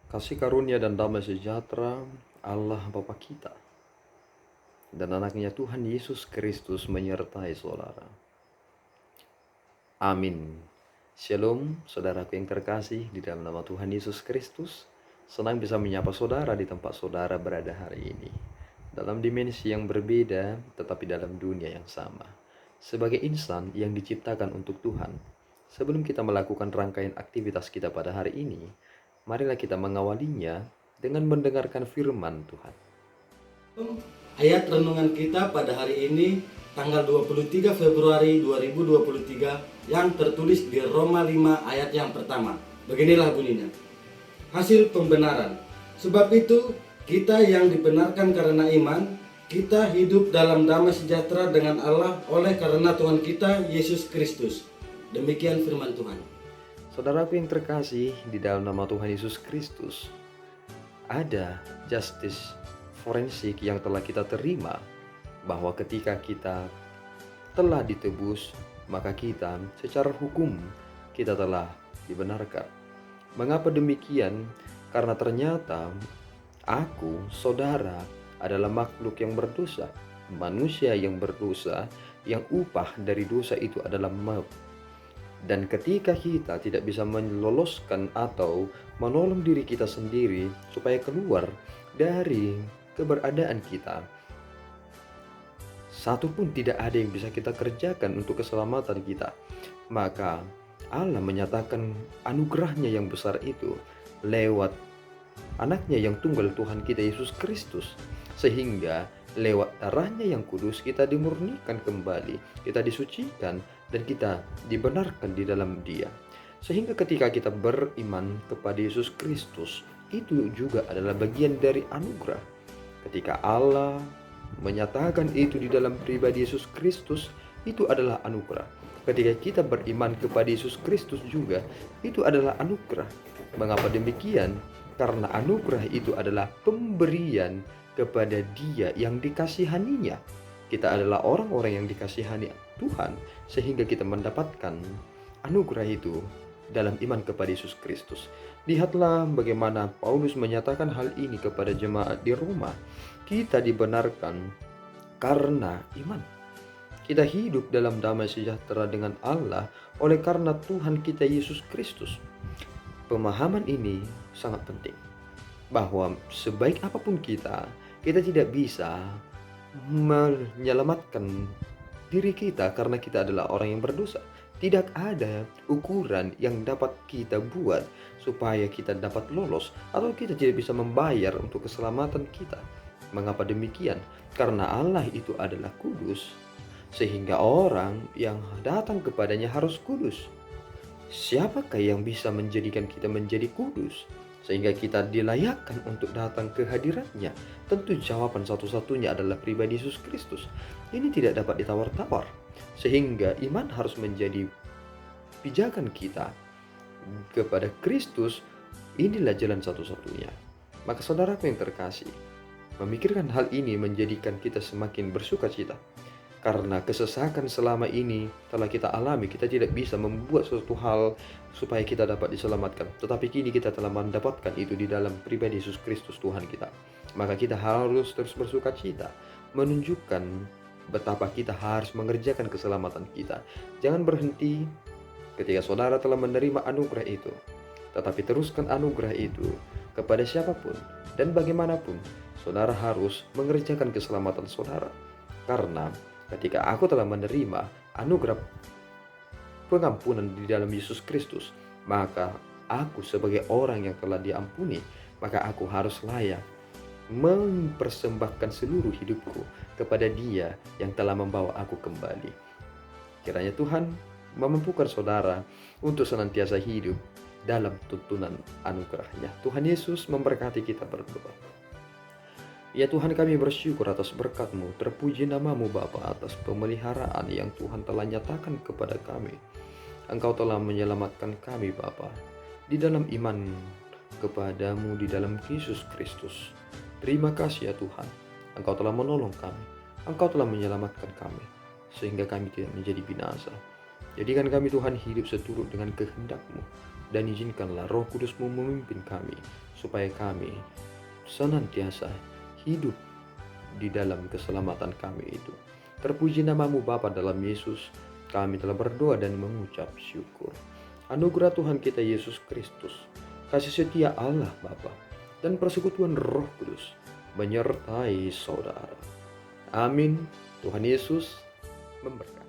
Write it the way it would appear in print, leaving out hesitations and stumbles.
Kasih karunia dan damai sejahtera Allah Bapa kita dan anaknya Tuhan Yesus Kristus menyertai saudara. Amin. Shalom, saudaraku yang terkasih di dalam nama Tuhan Yesus Kristus. Senang bisa menyapa saudara di tempat saudara berada hari ini. Dalam dimensi yang berbeda, tetapi dalam dunia yang sama. Sebagai insan yang diciptakan untuk Tuhan, sebelum kita melakukan rangkaian aktivitas kita pada hari ini, marilah kita mengawalinya dengan mendengarkan firman Tuhan. Ayat renungan kita pada hari ini tanggal 23 Februari 2023 yang tertulis di Roma 5 ayat yang pertama. Beginilah bunyinya. Hasil pembenaran. Sebab itu kita yang dibenarkan karena iman, kita hidup dalam damai sejahtera dengan Allah oleh karena Tuhan kita Yesus Kristus. Demikian firman Tuhan. Saudaraku yang terkasih di dalam nama Tuhan Yesus Kristus, ada justice forensik yang telah kita terima, bahwa ketika kita telah ditebus, maka kita secara hukum kita telah dibenarkan. Mengapa demikian? Karena ternyata aku, saudara, adalah makhluk yang berdosa, manusia yang berdosa, yang upah dari dosa itu adalah maut. Dan ketika kita tidak bisa meloloskan atau menolong diri kita sendiri supaya keluar dari keberadaan kita, satu pun tidak ada yang bisa kita kerjakan untuk keselamatan kita, maka Allah menyatakan anugerahnya yang besar itu lewat anaknya yang tunggal Tuhan kita Yesus Kristus, sehingga lewat darahnya yang kudus kita dimurnikan kembali, kita disucikan, dan kita dibenarkan di dalam Dia. Sehingga ketika kita beriman kepada Yesus Kristus, itu juga adalah bagian dari anugerah. Ketika Allah menyatakan itu di dalam pribadi Yesus Kristus, itu adalah anugerah. Ketika kita beriman kepada Yesus Kristus juga, itu adalah anugerah. Mengapa demikian? Karena anugerah itu adalah pemberian kepada Dia yang dikasihaninya. Kita adalah orang-orang yang dikasihani Tuhan, sehingga kita mendapatkan anugerah itu dalam iman kepada Yesus Kristus. Lihatlah bagaimana Paulus menyatakan hal ini kepada jemaat di Roma. Kita dibenarkan karena iman. Kita hidup dalam damai sejahtera dengan Allah oleh karena Tuhan kita Yesus Kristus. Pemahaman ini sangat penting, bahwa sebaik apapun kita tidak bisa menyelamatkan diri kita karena kita adalah orang yang berdosa. Tidak ada ukuran yang dapat kita buat supaya kita dapat lolos, atau kita tidak bisa membayar untuk keselamatan kita. Mengapa demikian? Karena Allah itu adalah kudus, sehingga orang yang datang kepadanya harus kudus. Siapakah yang bisa menjadikan kita menjadi kudus sehingga kita dilayakkan untuk datang ke hadiratnya? Tentu jawaban satu-satunya adalah pribadi Yesus Kristus. Ini tidak dapat ditawar-tawar, sehingga iman harus menjadi pijakan kita kepada Kristus. Inilah jalan satu-satunya. Maka saudaraku yang terkasih, memikirkan hal ini menjadikan kita semakin bersuka cita. Karena kesesakan selama ini telah kita alami, kita tidak bisa membuat suatu hal supaya kita dapat diselamatkan. Tetapi kini kita telah mendapatkan itu di dalam pribadi Yesus Kristus Tuhan kita. Maka kita harus terus bersuka cita, menunjukkan betapa kita harus mengerjakan keselamatan kita. Jangan berhenti ketika saudara telah menerima anugerah itu, tetapi teruskan anugerah itu kepada siapapun dan bagaimanapun. Saudara harus mengerjakan keselamatan saudara. Karena ketika aku telah menerima anugerah pengampunan di dalam Yesus Kristus, maka aku sebagai orang yang telah diampuni, maka aku harus layak mempersembahkan seluruh hidupku kepada Dia yang telah membawa aku kembali. Kiranya Tuhan memampukan saudara untuk senantiasa hidup dalam tuntunan anugerahnya. Tuhan Yesus memberkati kita berdoa. Ya Tuhan, kami bersyukur atas berkat-Mu, terpuji nama-Mu Bapa atas pemeliharaan yang Tuhan telah nyatakan kepada kami. Engkau telah menyelamatkan kami Bapa, di dalam iman kepada-Mu di dalam Yesus Kristus. Terima kasih ya Tuhan, Engkau telah menolong kami, Engkau telah menyelamatkan kami, sehingga kami tidak menjadi binasa. Jadikan kami Tuhan hidup seturut dengan kehendak-Mu, dan izinkanlah Roh Kudus-Mu memimpin kami, supaya kami senantiasa hidup di dalam keselamatan kami itu. Terpuji namamu Bapa dalam Yesus, kami telah berdoa dan mengucap syukur. Anugerah Tuhan kita Yesus Kristus, kasih setia Allah Bapa, dan persekutuan Roh Kudus menyertai saudara. Amin. Tuhan Yesus memberkati.